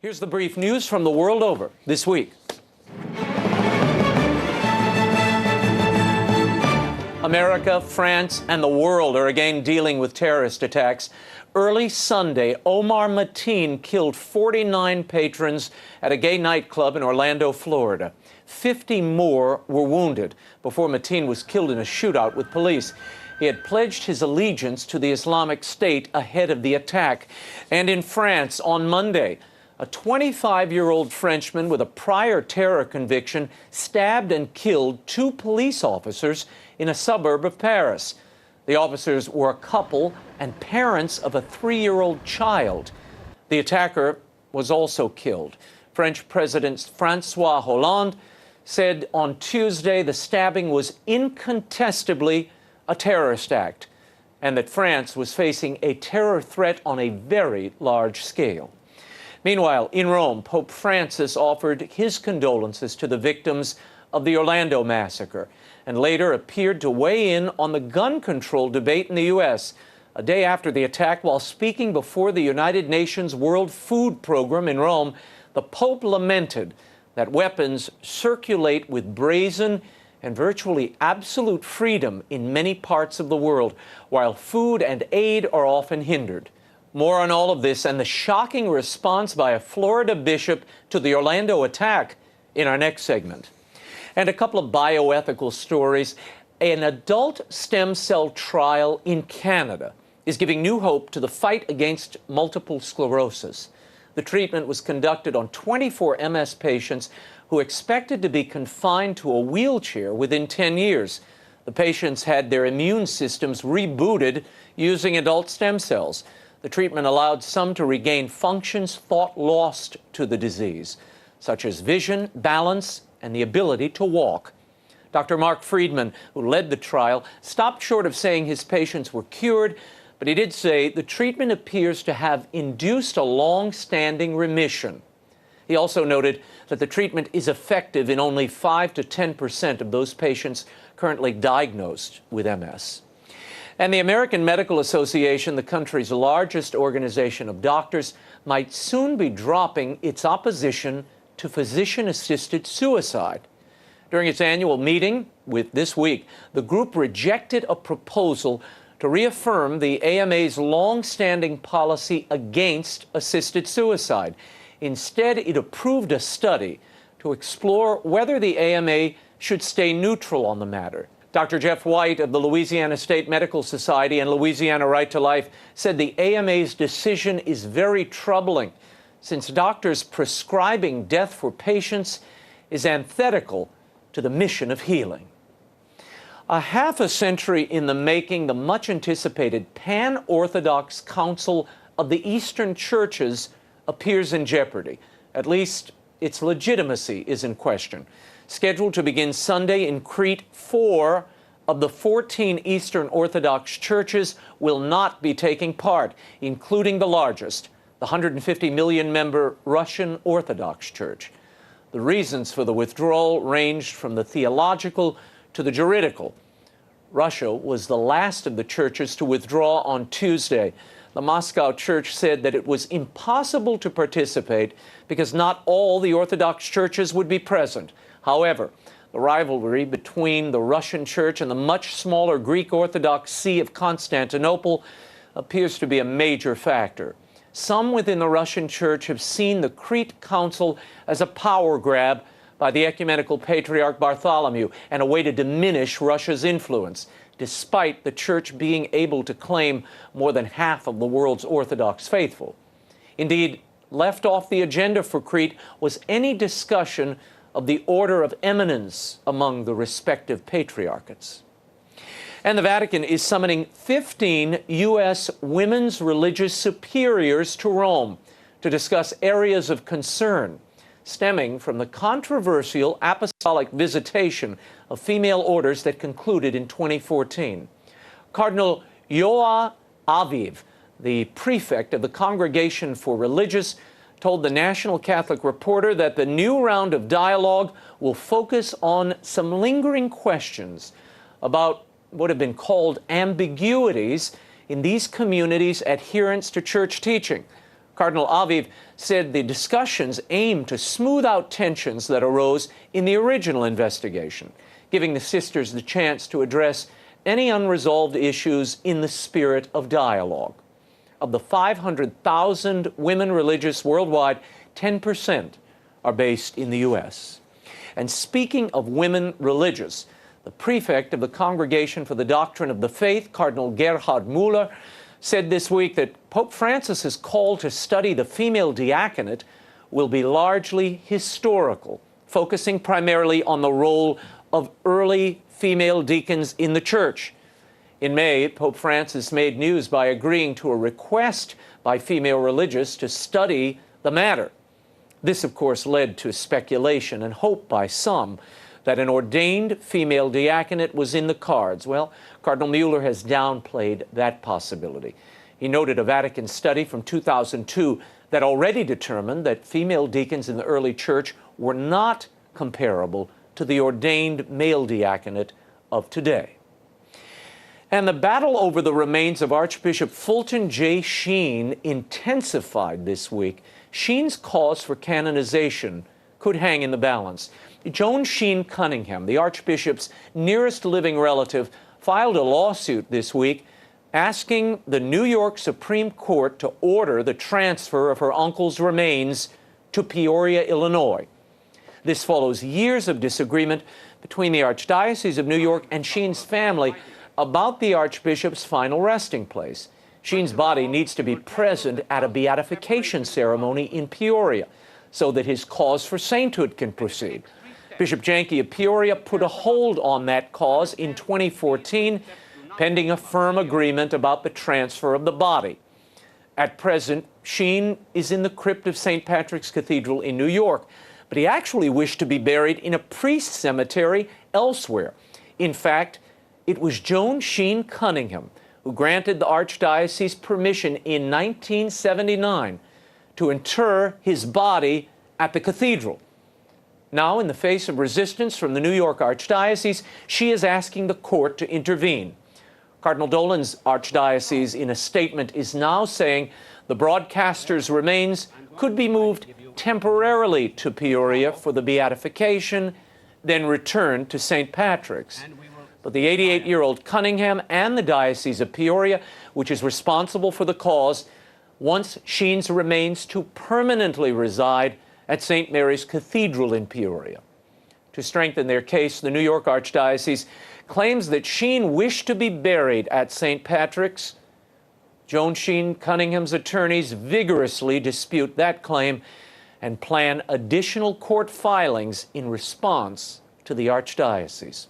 Here's the brief news from the world over this week. America, France, and the world are again dealing with terrorist attacks. Early Sunday, Omar Mateen killed 49 patrons at a gay nightclub in Orlando, Florida. 50 more were wounded before Mateen was killed in a shootout with police. He had pledged his allegiance to the Islamic State ahead of the attack. And in France, on Monday, a 25-year-old Frenchman with a prior terror conviction stabbed and killed 2 police officers in a suburb of Paris. The officers were a couple and parents of a 3-year-old child. The attacker was also killed. French President François Hollande said on Tuesday the stabbing was incontestably a terrorist act and that France was facing a terror threat on a very large scale. Meanwhile, in Rome, Pope Francis offered his condolences to the victims of the Orlando massacre and later appeared to weigh in on the gun control debate in the U.S. A day after the attack, while speaking before the United Nations World Food Program in Rome, the Pope lamented that weapons circulate with brazen and virtually absolute freedom in many parts of the world, while food and aid are often hindered. More on all of this and the shocking response by a Florida bishop to the Orlando attack in our next segment. And a couple of bioethical stories. An adult stem cell trial in Canada is giving new hope to the fight against multiple sclerosis. The treatment was conducted on 24 MS patients who expected to be confined to a wheelchair within 10 years. The patients had their immune systems rebooted using adult stem cells. The treatment allowed some to regain functions thought lost to the disease, such as vision, balance, and the ability to walk. Dr. Mark Friedman, who led the trial, stopped short of saying his patients were cured, but he did say the treatment appears to have induced a long-standing remission. He also noted that the treatment is effective in only 5 to 10% of those patients currently diagnosed with MS. And the American Medical Association, the country's largest organization of doctors, might soon be dropping its opposition to physician-assisted suicide. During its annual meeting this week, the group rejected a proposal to reaffirm the AMA's long-standing policy against assisted suicide. Instead, it approved a study to explore whether the AMA should stay neutral on the matter. Dr. Jeff White of the Louisiana State Medical Society and Louisiana Right to Life said the AMA's decision is very troubling, since doctors prescribing death for patients is antithetical to the mission of healing. A half a century in the making, the much-anticipated Pan-Orthodox Council of the Eastern Churches appears in jeopardy. At least its legitimacy is in question. Scheduled to begin Sunday in Crete, 4 of the 14 Eastern Orthodox churches will not be taking part, including the largest, the 150 million-member Russian Orthodox Church. The reasons for the withdrawal ranged from the theological to the juridical. Russia was the last of the churches to withdraw on Tuesday. The Moscow Church said that it was impossible to participate because not all the Orthodox churches would be present. However, the rivalry between the Russian Church and the much smaller Greek Orthodox See of Constantinople appears to be a major factor. Some within the Russian Church have seen the Crete Council as a power grab by the ecumenical patriarch Bartholomew and a way to diminish Russia's influence, despite the Church being able to claim more than half of the world's Orthodox faithful. Indeed, left off the agenda for Crete was any discussion of the order of eminence among the respective patriarchates. And the Vatican is summoning 15 U.S. women's religious superiors to Rome to discuss areas of concern stemming from the controversial apostolic visitation of female orders that concluded in 2014. Cardinal Yoa Aviv, the prefect of the Congregation for Religious, told the National Catholic Reporter that the new round of dialogue will focus on some lingering questions about what have been called ambiguities in these communities' adherence to church teaching. Cardinal Aviv said the discussions aimed to smooth out tensions that arose in the original investigation, giving the sisters the chance to address any unresolved issues in the spirit of dialogue. Of the 500,000 women religious worldwide, 10% are based in the U.S. And speaking of women religious, the prefect of the Congregation for the Doctrine of the Faith, Cardinal Gerhard Müller, said this week that Pope Francis's call to study the female diaconate will be largely historical, focusing primarily on the role of early female deacons in the Church. In May, Pope Francis made news by agreeing to a request by female religious to study the matter. This, of course, led to speculation and hope by some that an ordained female diaconate was in the cards. Well, Cardinal Müller has downplayed that possibility. He noted a Vatican study from 2002 that already determined that female deacons in the early Church were not comparable to the ordained male diaconate of today. And the battle over the remains of Archbishop Fulton J. Sheen intensified this week. Sheen's cause for canonization could hang in the balance. Joan Sheen Cunningham, the Archbishop's nearest living relative, filed a lawsuit this week asking the New York Supreme Court to order the transfer of her uncle's remains to Peoria, Illinois. This follows years of disagreement between the Archdiocese of New York and Sheen's family about the Archbishop's final resting place. Sheen's body needs to be present at a beatification ceremony in Peoria so that his cause for sainthood can proceed. Bishop Janke of Peoria put a hold on that cause in 2014, pending a firm agreement about the transfer of the body. At present, Sheen is in the crypt of St. Patrick's Cathedral in New York, but he actually wished to be buried in a priest cemetery elsewhere. In fact, it was Joan Sheen Cunningham who granted the Archdiocese permission in 1979 to inter his body at the cathedral. Now, in the face of resistance from the New York Archdiocese, she is asking the court to intervene. Cardinal Dolan's archdiocese, in a statement, is now saying the broadcaster's remains could be moved temporarily to Peoria for the beatification, then returned to St. Patrick's. But the 88-year-old Cunningham and the Diocese of Peoria, which is responsible for the cause, wants Sheen's remains to permanently reside at St. Mary's Cathedral in Peoria. To strengthen their case, the New York Archdiocese claims that Sheen wished to be buried at St. Patrick's. Joan Sheen Cunningham's attorneys vigorously dispute that claim and plan additional court filings in response to the Archdiocese.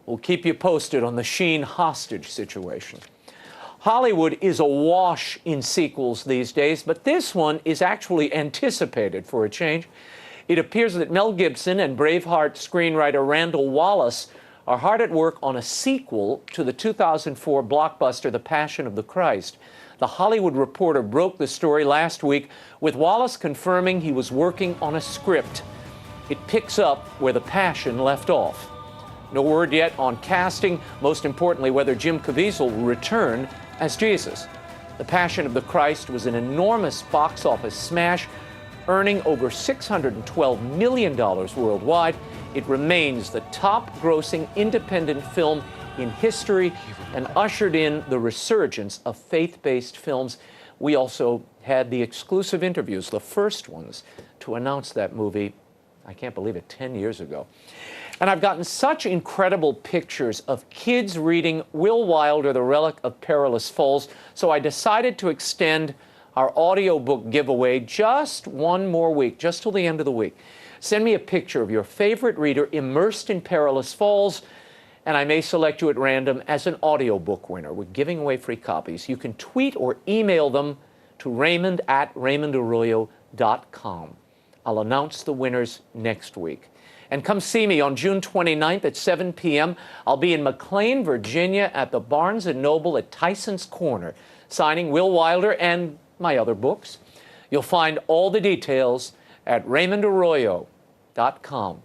We'll keep you posted on the Sheen hostage situation. Hollywood is awash in sequels these days, but this one is actually anticipated for a change. It appears that Mel Gibson and Braveheart screenwriter Randall Wallace are hard at work on a sequel to the 2004 blockbuster The Passion of the Christ. The Hollywood Reporter broke the story last week, with Wallace confirming he was working on a script. It picks up where The Passion left off. No word yet on casting, most importantly whether Jim Caviezel will return as Jesus. The Passion of the Christ was an enormous box office smash, earning over $612 million worldwide. It remains the top-grossing independent film in history and ushered in the resurgence of faith-based films. We also had the exclusive interviews, the first ones, to announce that movie, I can't believe it, 10 years ago. And I've gotten such incredible pictures of kids reading Will Wilder, The Relic of Perilous Falls, so I decided to extend our audiobook giveaway just one more week, just till the end of the week. Send me a picture of your favorite reader immersed in Perilous Falls, and I may select you at random as an audiobook winner. We're giving away free copies. You can tweet or email them to Raymond@RaymondArroyo.com. I'll announce the winners next week. And come see me on June 29th at 7 p.m. I'll be in McLean, Virginia at the Barnes & Noble at Tyson's Corner, signing Will Wilder and my other books. You'll find all the details at RaymondArroyo.com.